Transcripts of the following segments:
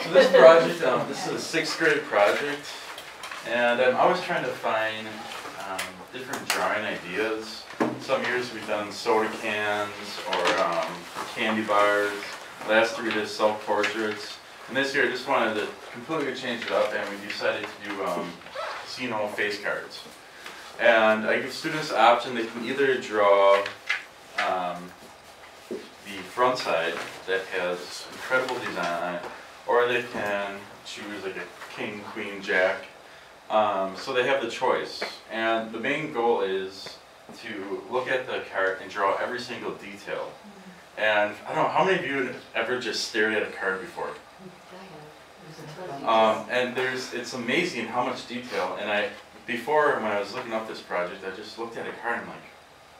So this project, this is a 6th grade project, and I'm always trying to find different drawing ideas. Some years we've done soda cans or candy bars. Last 3 did self-portraits. And this year I just wanted to completely change it up, and we decided to do casino face cards. And I give students the option. They can either draw the front side that has incredible design on it, or they can choose like a king, queen, jack. So they have the choice. And the main goal is to look at the card and draw every single detail. And I don't know, how many of you have ever just stared at a card before? And it's amazing how much detail. And before, when I was looking up this project, I just looked at a card and I'm like,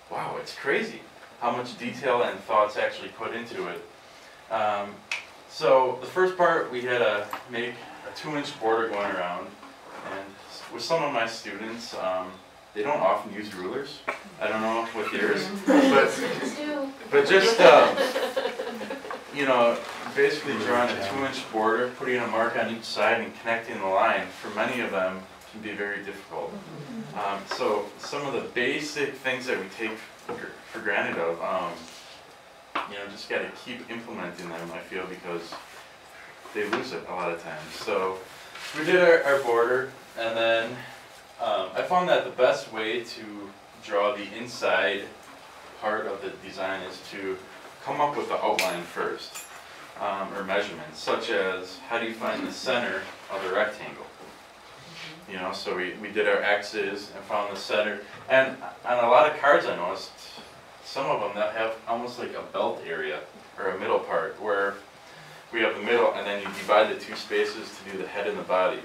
wow, it's crazy how much detail and thoughts actually put into it. So the first part, we had to make a 2-inch border going around. And with some of my students, they don't often use rulers. I don't know with yours, but just you know, basically drawing a 2-inch border, putting a mark on each side, and connecting the line. For many of them, can be very difficult. So some of the basic things that we take for granted of, you know, just got to keep implementing them. I feel, because they lose it a lot of times. So we did our border, and then I found that the best way to draw the inside part of the design is to come up with the outline first, or measurements, such as how do you find the center of the rectangle? You know, so we did our X's and found the center. And on a lot of cards I noticed, some of them that have almost like a belt area, or a middle part, where we have the middle and then you divide the 2 spaces to do the head and the body.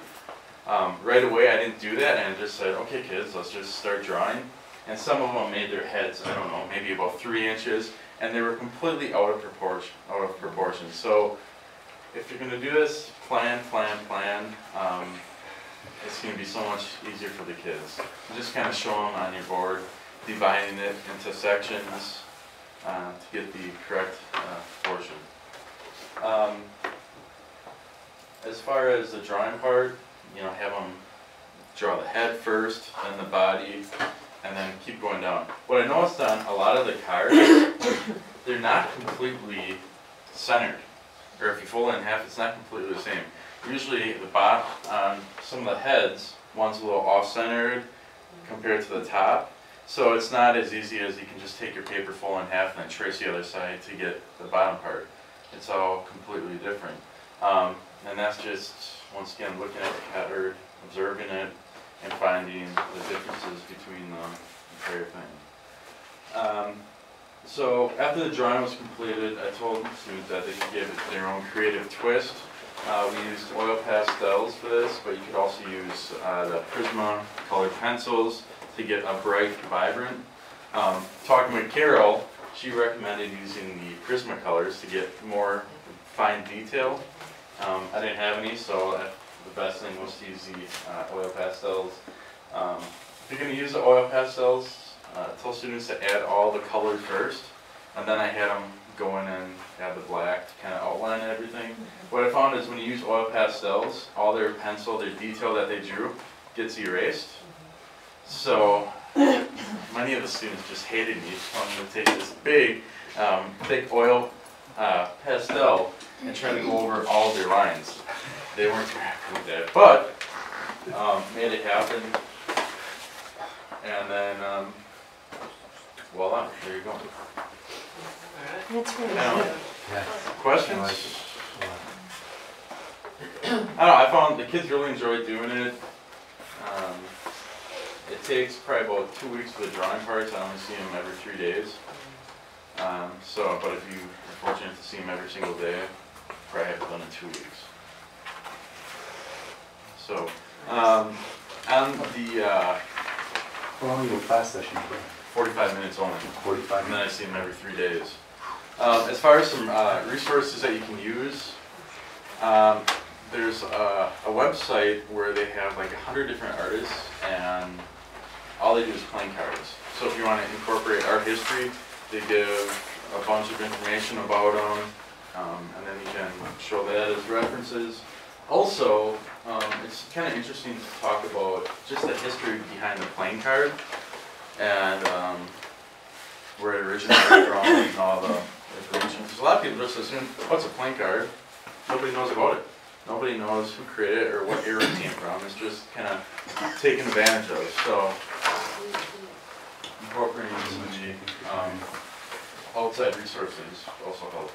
Right away I didn't do that, and I just said, okay kids, let's just start drawing. And some of them made their heads, I don't know, maybe about 3 inches, and they were completely out of proportion. So if you're going to do this, plan. It's going to be so much easier for the kids. You just kind of show them on your board, dividing it into sections to get the correct portion. As far as the drawing part, you know, have them draw the head first, then the body, and then keep going down. What I noticed on a lot of the cards, they're not completely centered. Or if you fold it in half, it's not completely the same. Usually the bottom, on some of the heads, one's a little off-centered compared to the top. So it's not as easy as you can just take your paper, fold in half, and then trace the other side to get the bottom part. It's all completely different. And that's just, once again, looking at the card, observing it, and finding the differences between the entire thing. So after the drawing was completed, I told students that they could give it their own creative twist. We used oil pastels for this, but you could also use the Prisma colored pencils to get a bright, vibrant. Talking with Carol, she recommended using the Prisma colors to get more fine detail. I didn't have any, so the best thing was to use the oil pastels. If you're going to use the oil pastels, tell students to add all the colors first, and then I had them go in and add the black to kind of outline everything. What I found is when you use oil pastels, all their pencil, their detail that they drew gets erased. So many of the students just hated me telling me to take this big, thick oil pastel and try to go over all their lines. They weren't too happy with that, but made it happen. And then, voila, there you go. That's really good. Questions? I don't know, I found the kids really enjoyed doing it. It takes probably about 2 weeks for the drawing parts. I only see them every 3 days. But if you are fortunate to see them every single day, probably have it done in 2 weeks. So, on the how long is your class session? 45 minutes only. 45 And then I see them every 3 days. As far as some resources that you can use, there's a website where they have like 100 different artists, and all they do is playing cards. So if you want to incorporate art history, they give a bunch of information about them. And then you can show that as references. Also, it's kind of interesting to talk about just the history behind the playing card and where it originated from and all the information. Because a lot of people just assume, what's a playing card? Nobody knows about it. Nobody knows who created it or what era it came from. It's just kind of taken advantage of. So, incorporating some of the outside resources also helps.